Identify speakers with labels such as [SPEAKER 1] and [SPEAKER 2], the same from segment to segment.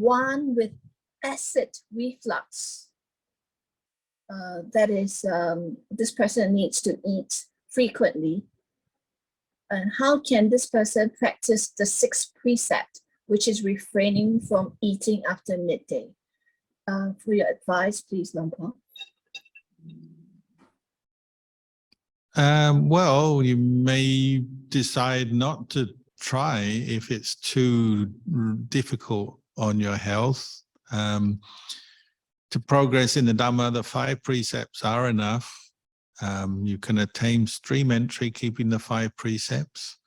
[SPEAKER 1] one with acid reflux. That is, this person needs to eat frequently. And how can this person practice the sixth precept, which is refraining from eating after midday? For your advice, please, Lampo.
[SPEAKER 2] Well, you may decide not to try if it's too difficult on your health. To progress in the Dhamma, the 5 precepts are enough. You can attain stream entry keeping the 5 precepts.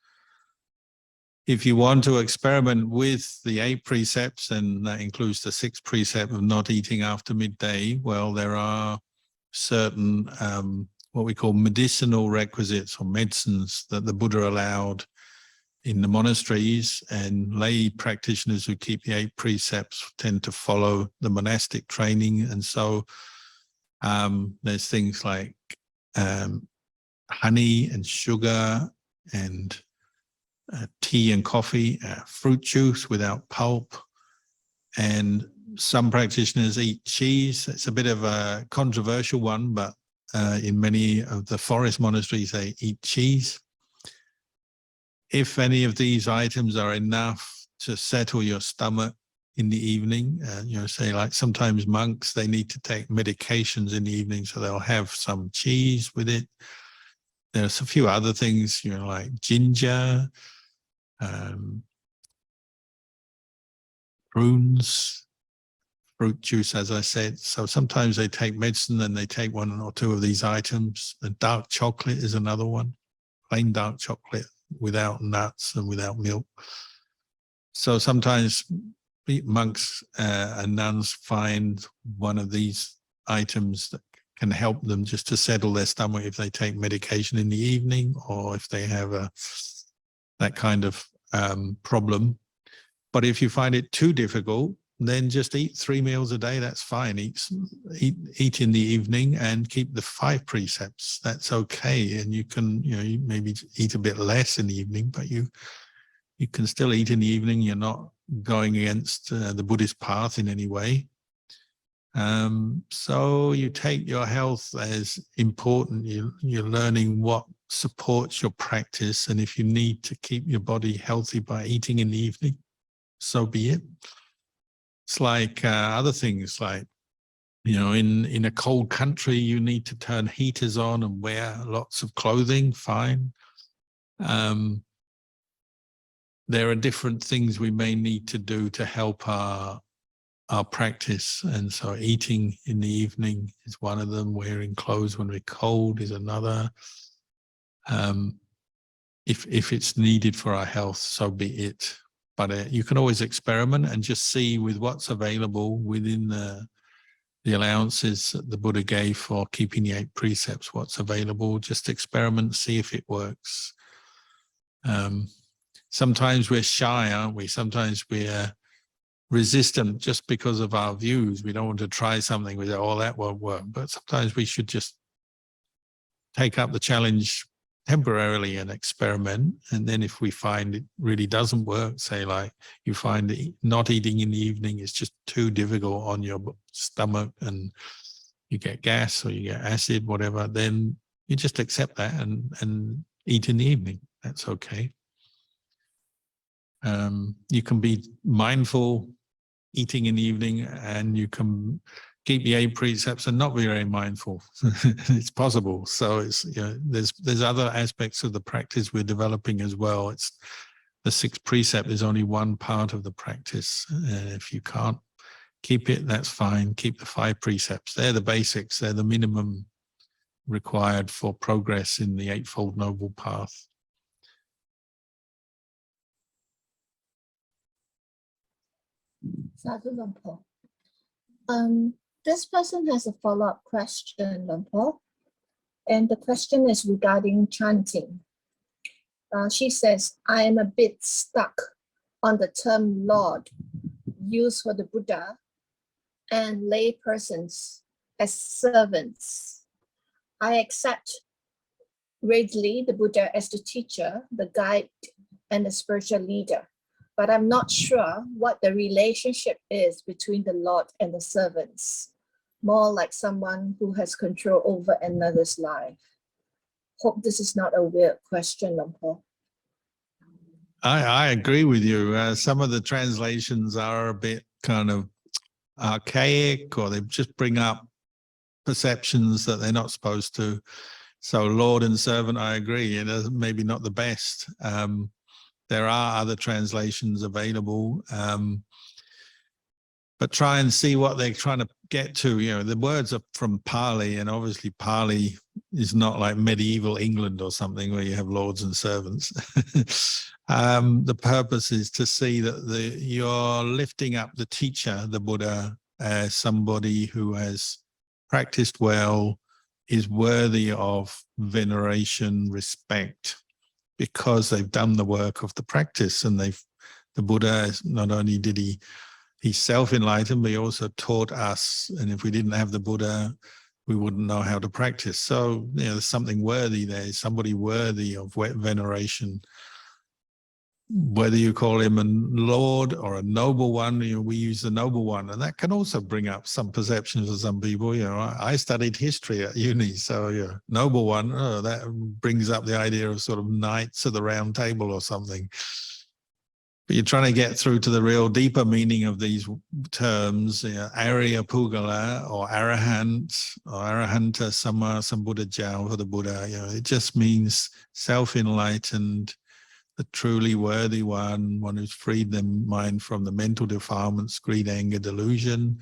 [SPEAKER 2] If you want to experiment with the 8 precepts, and that includes the 6th precept of not eating after midday, well, there are certain what we call medicinal requisites or medicines that the Buddha allowed in the monasteries, and lay practitioners who keep the 8 precepts tend to follow the monastic training. And so there's things like honey and sugar and tea and coffee, fruit juice without pulp, and some practitioners eat cheese. It's a bit of a controversial one, but in many of the forest monasteries they eat cheese. If any of these items are enough to settle your stomach in the evening, you know, say like sometimes monks, they need to take medications in the evening, so they'll have some cheese with it. There's a few other things, you know, like ginger, prunes, fruit juice, as I said. So sometimes they take medicine and they take 1 or 2 of these items. The dark chocolate is another one, plain dark chocolate without nuts and without milk. So sometimes monks and nuns find one of these items that can help them just to settle their stomach if they take medication in the evening, or if they have that kind of problem. But if you find it too difficult, then just eat 3 meals a day. That's fine. Eat in the evening and keep the 5 precepts. That's okay. And you can, you know, you maybe eat a bit less in the evening, but you can still eat in the evening. You're not going against the Buddhist path in any way. So you take your health as important. You're learning what supports your practice, and if you need to keep your body healthy by eating in the evening, so be it. It's like other things, like, you know, in a cold country, you need to turn heaters on and wear lots of clothing, fine. There are different things we may need to do to help our practice. And so eating in the evening is one of them. Wearing clothes when we're cold is another. If it's needed for our health, so be it. But you can always experiment and just see with what's available within the allowances that the Buddha gave for keeping the 8 precepts, what's available. Just experiment, see if it works. Sometimes we're shy, aren't we? Sometimes we're resistant just because of our views. We don't want to try something. We say, oh, that won't work. But sometimes we should just take up the challenge temporarily and experiment. And then if we find it really doesn't work, say like you find that not eating in the evening is just too difficult on your stomach and you get gas or you get acid, whatever, then you just accept that and eat in the evening. That's okay. You can be mindful eating in the evening, and you can keep the 8 precepts and not be very mindful. It's possible. So it's, you know, there's other aspects of the practice we're developing as well. It's the 6th precept is only one part of the practice. If you can't keep it, that's fine. Keep the 5 precepts. They're the basics. They're the minimum required for progress in the Eightfold Noble Path.
[SPEAKER 1] Sadhu Lampo. This person has a follow-up question, Lampo, and the question is regarding chanting. She says, I am a bit stuck on the term Lord used for the Buddha and lay persons as servants. I accept readily the Buddha as the teacher, the guide, and the spiritual leader. but I'm not sure what the relationship is between the Lord and the servants. More like someone who has control over another's life. Hope this is not a weird question, Luang Por.
[SPEAKER 2] I agree with you. Some of the translations are a bit kind of archaic, or they just bring up perceptions that they're not supposed to. So Lord and servant, I agree, maybe not the best. There are other translations available, but try and see what they're trying to get to. You know, the words are from Pali, and obviously Pali is not like medieval England or something where you have lords and servants. The purpose is to see that you're lifting up the teacher, the Buddha, as somebody who has practiced well, is worthy of veneration, respect, because they've done the work of the practice. And the Buddha, not only did he's self-enlightened, but he also taught us. And if we didn't have the Buddha, we wouldn't know how to practice. So, you know, there's something worthy there, somebody worthy of veneration. Whether you call him a lord or a noble one, you know, we use the noble one, and that can also bring up some perceptions of some people. You know, I studied history at uni, so yeah, noble one, that brings up the idea of sort of knights of the round table or something. But you're trying to get through to the real deeper meaning of these terms, you know, Arya Pugala or Arahant or Arahanta Sama Sambuddha Jiao for the Buddha. You know, it just means self-enlightened, the truly worthy one who's freed their mind from the mental defilements, greed, anger, delusion.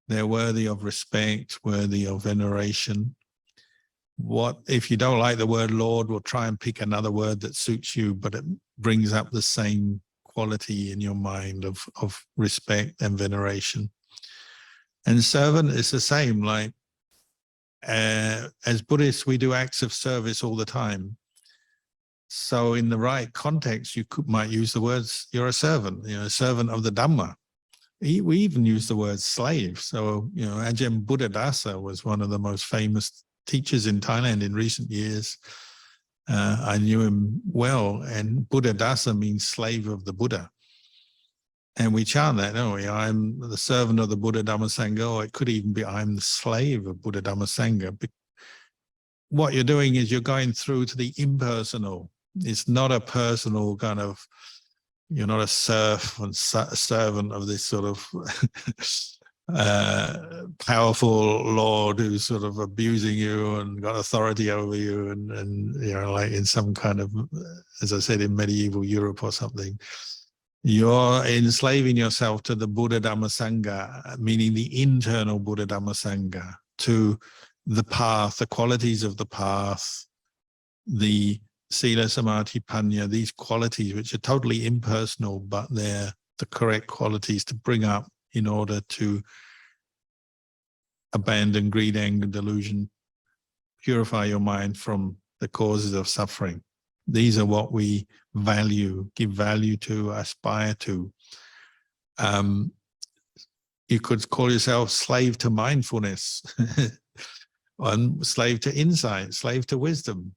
[SPEAKER 2] They're worthy of respect, worthy of veneration. What if you don't like the word Lord, we'll try and pick another word that suits you, but it brings up the same quality in your mind of respect and veneration. And servant is the same. Like as Buddhists, we do acts of service all the time. So in the right context, you might use the words, you're a servant, you know, a servant of the Dhamma. We even use the word slave. So, you know, Ajahn Buddhadasa was one of the most famous teachers in Thailand in recent years. I knew him well, and Buddhadasa means slave of the Buddha. And we chant that, don't we? I'm the servant of the Buddha Dhamma Sangha, or it could even be I'm the slave of Buddha Dhamma Sangha. What you're doing is you're going through to the impersonal. It's not a personal kind of, you're not a serf and servant of this sort of powerful lord who's sort of abusing you and got authority over you, and you know, like in some kind of, as I said, in medieval Europe or something. You're enslaving yourself to the Buddha Dhamma Sangha, meaning the internal Buddha Dhamma Sangha, to the path, the qualities of the path, the Sila, Samadhi, Panya, these qualities which are totally impersonal, but they're the correct qualities to bring up in order to abandon greed, anger, delusion, purify your mind from the causes of suffering. These are what we value, give value to, aspire to. You could call yourself slave to mindfulness, and slave to insight, slave to wisdom.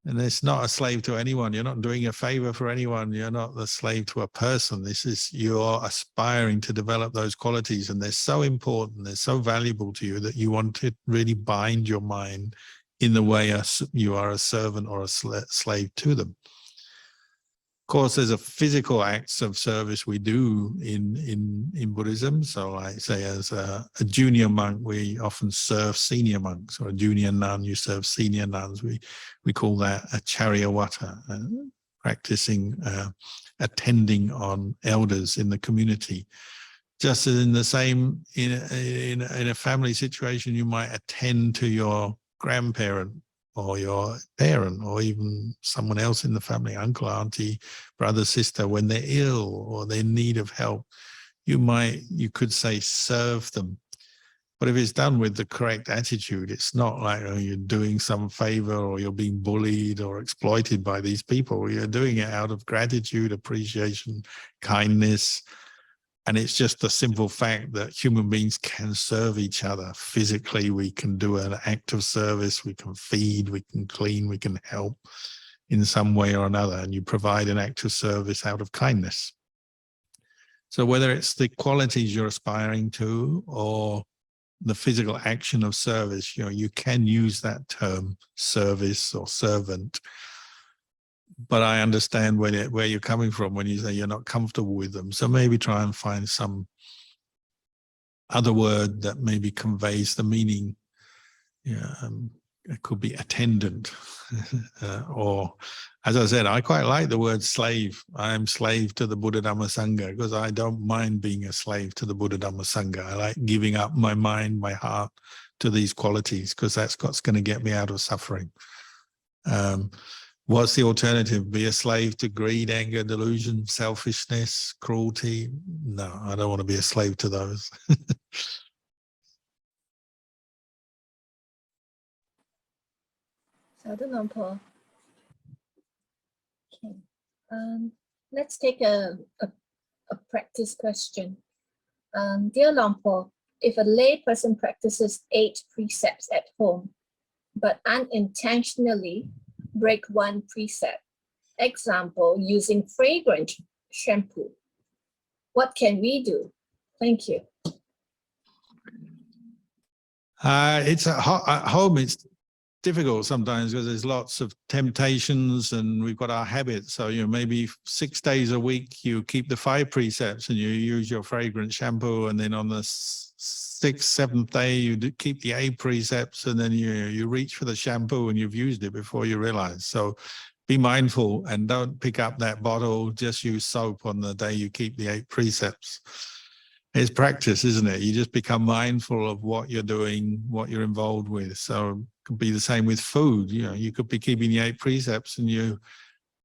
[SPEAKER 2] And it's not a slave to anyone. You're not doing a favor for anyone. You're not the slave to a person. This is, you're aspiring to develop those qualities, and they're so important, they're so valuable to you that you want to really bind your mind in the way you are a servant or a slave to them. Of course, there's a physical acts of service we do in Buddhism. So I say as a junior monk, we often serve senior monks, or a junior nun, you serve senior nuns. We call that a charyawata, practicing attending on elders in the community. Just as in the same, in a family situation, you might attend to your grandparent or your parent, or even someone else in the family, uncle, auntie, brother, sister, when they're ill or they're in need of help. You could say serve them. But if it's done with the correct attitude, it's not like, oh, you're doing some favor or you're being bullied or exploited by these people. You're doing it out of gratitude, appreciation, kindness. And it's just the simple fact that human beings can serve each other. Physically, we can do an act of service, we can feed, we can clean, we can help in some way or another. And you provide an act of service out of kindness. So whether it's the qualities you're aspiring to or the physical action of service, you can use that term service or servant. But I understand where you're coming from when you say you're not comfortable with them. So maybe try and find some other word that maybe conveys the meaning. It could be attendant, or, as I said, I quite like the word slave. I am slave to the Buddha Dhamma Sangha, because I don't mind being a slave to the Buddha Dhamma Sangha. I like giving up my mind, my heart to these qualities, because that's what's going to get me out of suffering. What's the alternative? Be a slave to greed, anger, delusion, selfishness, cruelty? No, I don't want to be a slave to those.
[SPEAKER 1] Sadhu Nampo. Okay. Let's take a practice question. Dear Lampo, if a lay person practices 8 precepts at home, but unintentionally break one precept, example, using fragrant shampoo, what can we do? Thank you.
[SPEAKER 2] It's at home. It's difficult sometimes because there's lots of temptations and we've got our habits. So, maybe 6 days a week you keep the 5 precepts and you use your fragrant shampoo, and then on the 6th, 7th day you keep the 8 precepts, and then you reach for the shampoo and you've used it before you realize. So be mindful and don't pick up that bottle. Just use soap on the day you keep the 8 precepts. It's practice, isn't it? You just become mindful of what you're doing, what you're involved with. So it could be the same with food. You could be keeping the 8 precepts and you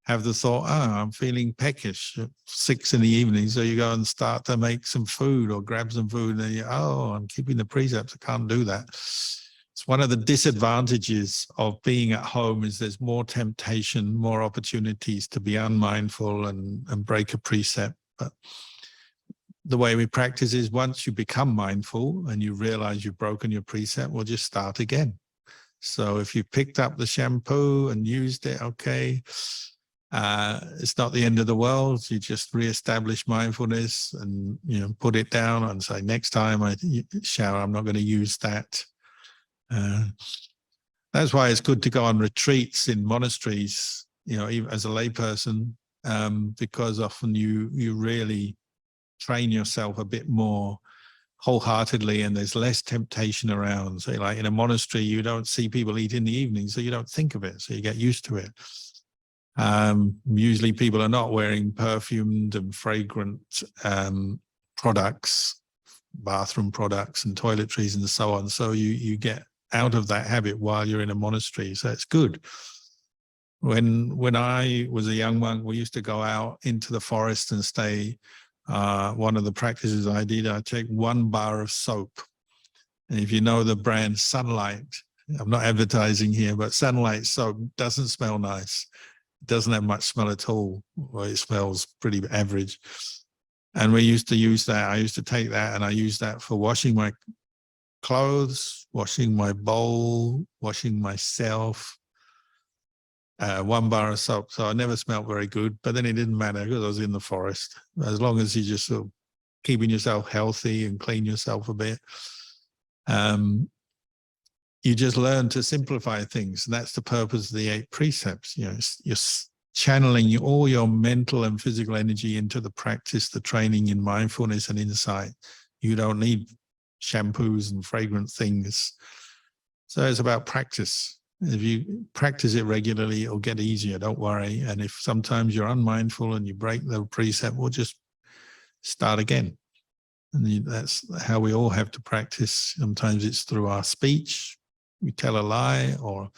[SPEAKER 2] have the thought, I'm feeling peckish at 6 in the evening. So you go and start to make some food or grab some food, and I'm keeping the precepts. I can't do that. It's one of the disadvantages of being at home is there's more temptation, more opportunities to be unmindful and break a precept. But the way we practice is once you become mindful and you realize you've broken your precept, we'll just start again. So if you picked up the shampoo and used it, okay, it's not the end of the world. You just reestablish mindfulness and put it down and say, next time I shower, I'm not going to use that. That's why it's good to go on retreats in monasteries, even as a layperson, because often you really train yourself a bit more wholeheartedly and there's less temptation around. So like in a monastery, you don't see people eat in the evening, so you don't think of it, so you get used to it. Usually people are not wearing perfumed and fragrant products, bathroom products and toiletries and so on. So you get out of that habit while you're in a monastery. So it's good. When I was a young monk, we used to go out into the forest and stay. One of the practices I did, I take 1 bar of soap. And if you know the brand Sunlight, I'm not advertising here, but Sunlight soap doesn't smell nice. It doesn't have much smell at all. Well, it smells pretty average. And we used to use that. I used to take that and I used that for washing my clothes, washing my bowl, washing myself. 1 bar of soap. So I never smelled very good, but then it didn't matter because I was in the forest. As long as you just sort of keeping yourself healthy and clean yourself a bit, you just learn to simplify things. And that's the purpose of the 8 precepts. You're channeling all your mental and physical energy into the practice, the training in mindfulness and insight. You don't need shampoos and fragrant things. So it's about practice. If you practice it regularly, it'll get easier, don't worry. And if sometimes you're unmindful and you break the precept, we'll just start again. And that's how we all have to practice. Sometimes it's through our speech. We tell a lie or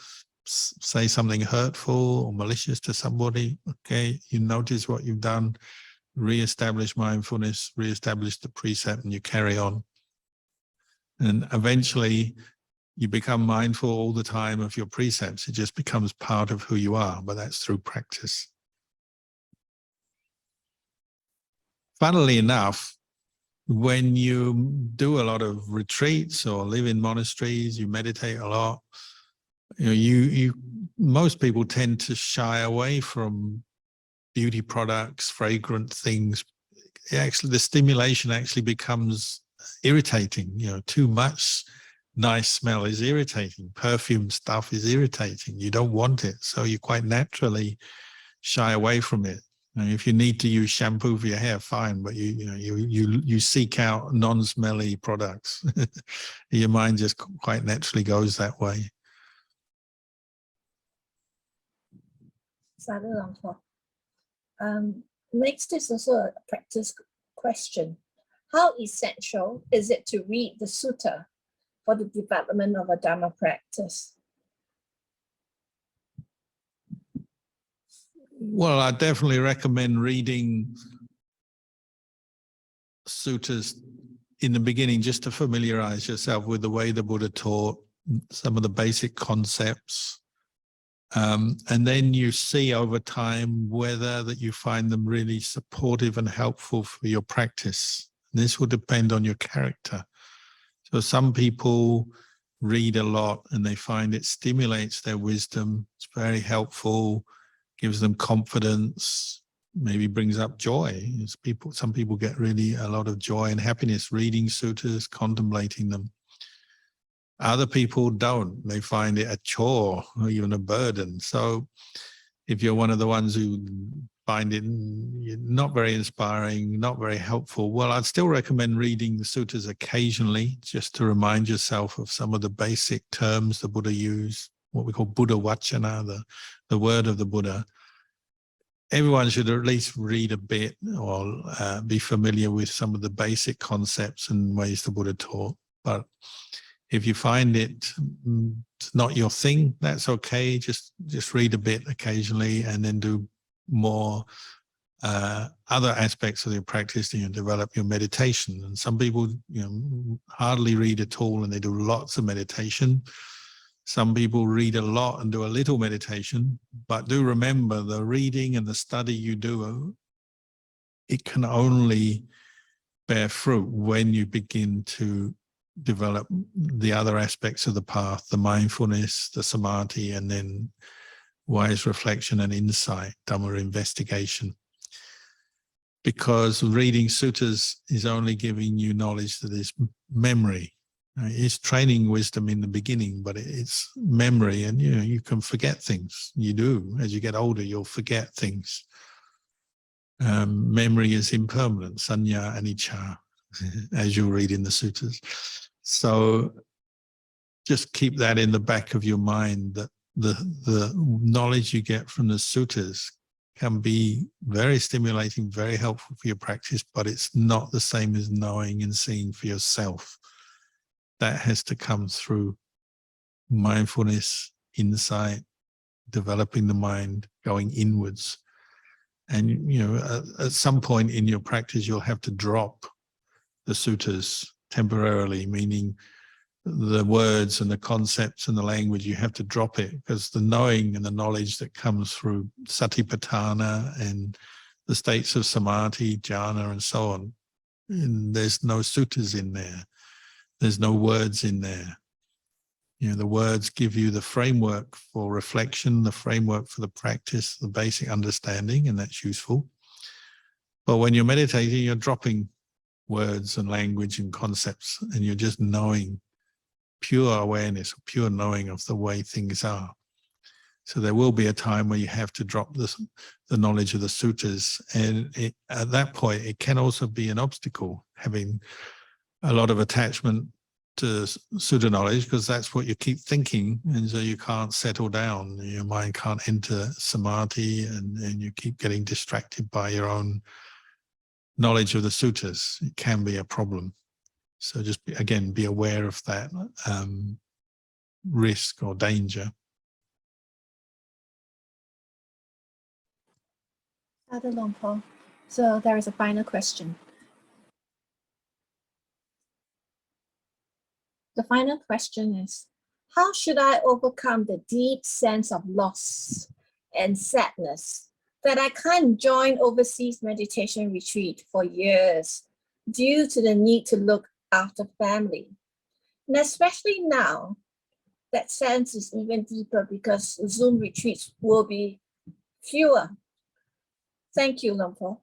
[SPEAKER 2] say something hurtful or malicious to somebody. Okay, you notice what you've done, re-establish mindfulness, re-establish the precept, and you carry on. And eventually, you become mindful all the time of your precepts. It just becomes part of who you are, but that's through practice. Funnily enough, when you do a lot of retreats or live in monasteries, you meditate a lot, most people tend to shy away from beauty products, fragrant things. the stimulation actually becomes irritating. Too much nice smell is irritating. Perfume stuff is irritating. You don't want it, so you quite naturally shy away from it. If you need to use shampoo for your hair, fine, but you seek out non-smelly products. Your mind just quite naturally goes that way.
[SPEAKER 1] Sadhu Lampo. Next is also a practice question. How essential is it to read the Sutta for the development of a Dhamma practice?
[SPEAKER 2] Well, I definitely recommend reading suttas in the beginning just to familiarize yourself with the way the Buddha taught, some of the basic concepts. And then you see over time whether that you find them really supportive and helpful for your practice. This will depend on your character. So some people read a lot and they find it stimulates their wisdom. It's very helpful, gives them confidence, maybe brings up joy. Some people get really a lot of joy and happiness reading suttas, contemplating them. Other people don't. They find it a chore or even a burden. So if you're one of the ones who find it not very inspiring, not very helpful, well, I'd still recommend reading the suttas occasionally just to remind yourself of some of the basic terms the Buddha used, what we call Buddha Vachana, the word of the Buddha. Everyone should at least read a bit or be familiar with some of the basic concepts and ways the Buddha taught. But if you find it's not your thing, that's okay. Just read a bit occasionally and then do more other aspects of your practice, develop your meditation. And some people, hardly read at all and they do lots of meditation. Some people read a lot and do a little meditation, but do remember the reading and the study you do, it can only bear fruit when you begin to develop the other aspects of the path, the mindfulness, the samadhi, and then wise reflection and insight, Dhamma investigation. Because reading suttas is only giving you knowledge that is memory. It's training wisdom in the beginning, but it's memory, and you can forget things. You do. As you get older, you'll forget things. Memory is impermanent, sanya anicca, as you'll read in the suttas. So just keep that in the back of your mind, that the knowledge you get from the suttas can be very stimulating, very helpful for your practice, but it's not the same as knowing and seeing for yourself. That has to come through mindfulness, insight, developing the mind, going inwards. And, at some point in your practice, you'll have to drop the suttas temporarily, meaning the words and the concepts and the language, you have to drop it, because the knowing and the knowledge that comes through satipatthana and the states of samadhi, jhana, and so on, and there's no suttas in there. There's no words in there. The words give you the framework for reflection, the framework for the practice, the basic understanding, and that's useful. But when you're meditating, you're dropping words and language and concepts, and you're just knowing, pure awareness, pure knowing of the way things are. So there will be a time where you have to drop the knowledge of the suttas, and at that point, it can also be an obstacle, having a lot of attachment to sutta knowledge, because that's what you keep thinking, and so you can't settle down. Your mind can't enter samadhi, and you keep getting distracted by your own knowledge of the suttas. It can be a problem. So just, again, be aware of that risk or danger.
[SPEAKER 1] Sadhu Lampo. So there is a final question. The final question is, how should I overcome the deep sense of loss and sadness that I can't join overseas meditation retreat for years due to the need to look after family? And especially now, that sense is even deeper because Zoom retreats will be fewer. Thank you, Lampo.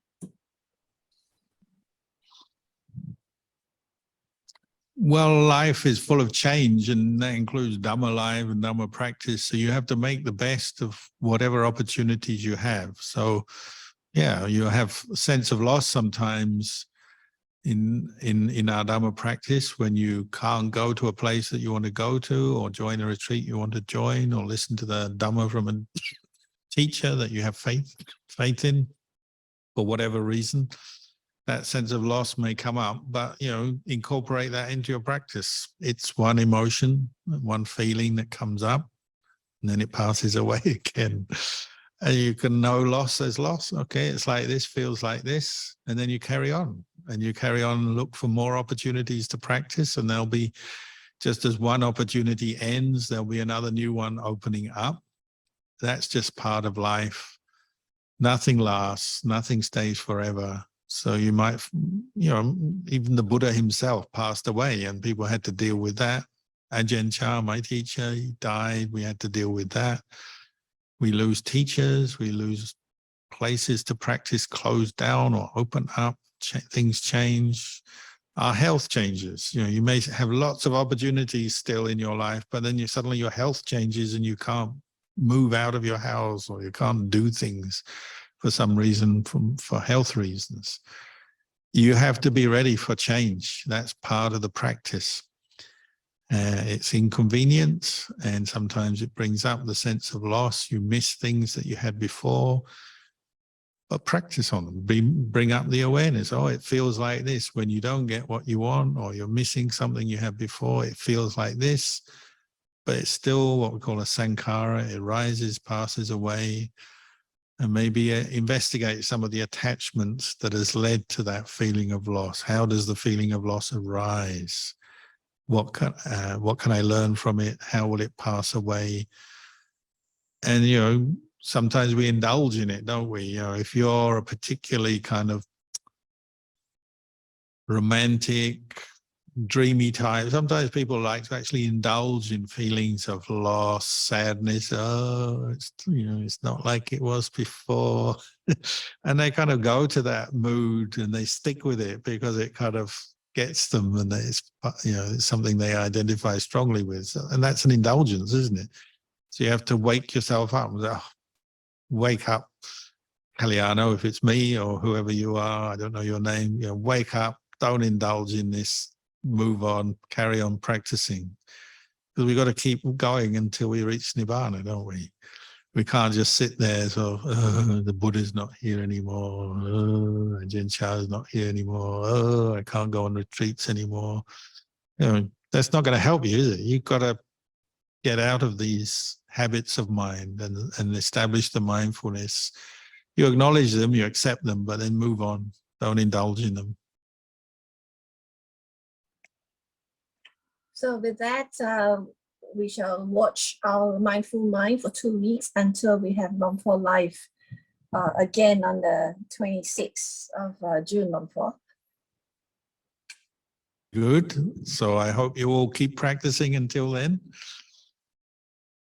[SPEAKER 2] Well, life is full of change, and that includes Dhamma life and Dhamma practice. So you have to make the best of whatever opportunities you have. So, yeah, you have a sense of loss sometimes in our Dhamma practice when you can't go to a place that you want to go to, or join a retreat you want to join, or listen to the Dhamma from a teacher that you have faith in, for whatever reason. That sense of loss may come up, but, you know, incorporate that into your practice. It's one emotion, one feeling that comes up, and then it passes away again. And you can know loss as loss. Okay, it's like this, feels like this, and then you carry on. And you carry on and look for more opportunities to practice, and there'll be, just as one opportunity ends, there'll be another new one opening up. That's just part of life. Nothing lasts, nothing stays forever. So you might, you know, even the Buddha himself passed away and people had to deal with that. Ajahn Chah, my teacher, he died. We had to deal with that. We lose teachers, we lose places to practice, close down or open up, things change. Our health changes. You know, you may have lots of opportunities still in your life, but then suddenly your health changes and you can't move out of your house, or you can't do things for some reason, for health reasons. You have to be ready for change. That's part of the practice. It's inconvenient, and sometimes it brings up the sense of loss. You miss things that you had before, but practice on them. Bring up the awareness. Oh, it feels like this when you don't get what you want, or you're missing something you had before. It feels like this, but it's still what we call a sankhara. It rises, passes away. And maybe investigate some of the attachments that has led to that feeling of loss. How does the feeling of loss arise? What can I learn from it? How will it pass away? And, you know, sometimes we indulge in it, don't we? You know, if you're a particularly kind of romantic, dreamy type, sometimes people like to actually indulge in feelings of loss, sadness. Oh, it's, you know, it's not like it was before. And they kind of go to that mood and they stick with it because it kind of gets them, and it's, you know, it's something they identify strongly with. And that's an indulgence, isn't it? So you have to wake yourself up. Wake up, Kalyano, if it's me or whoever you are, I don't know your name, you know, wake up, don't indulge in this, move on, carry on practicing. Because we've got to keep going until we reach Nibbana, don't we? We can't just sit there, so the Buddha's not here anymore, Ajahn Chah's not here anymore, I can't go on retreats anymore. You know, that's not going to help you, is it? You've got to get out of these habits of mind and establish the mindfulness. You acknowledge them, you accept them, but then move on. Don't indulge in them.
[SPEAKER 1] So with that, we shall watch our mindful mind for 2 weeks until we have Lumpur live again on the 26th of June, Lumpur.
[SPEAKER 2] Good. So I hope you all keep practicing until then.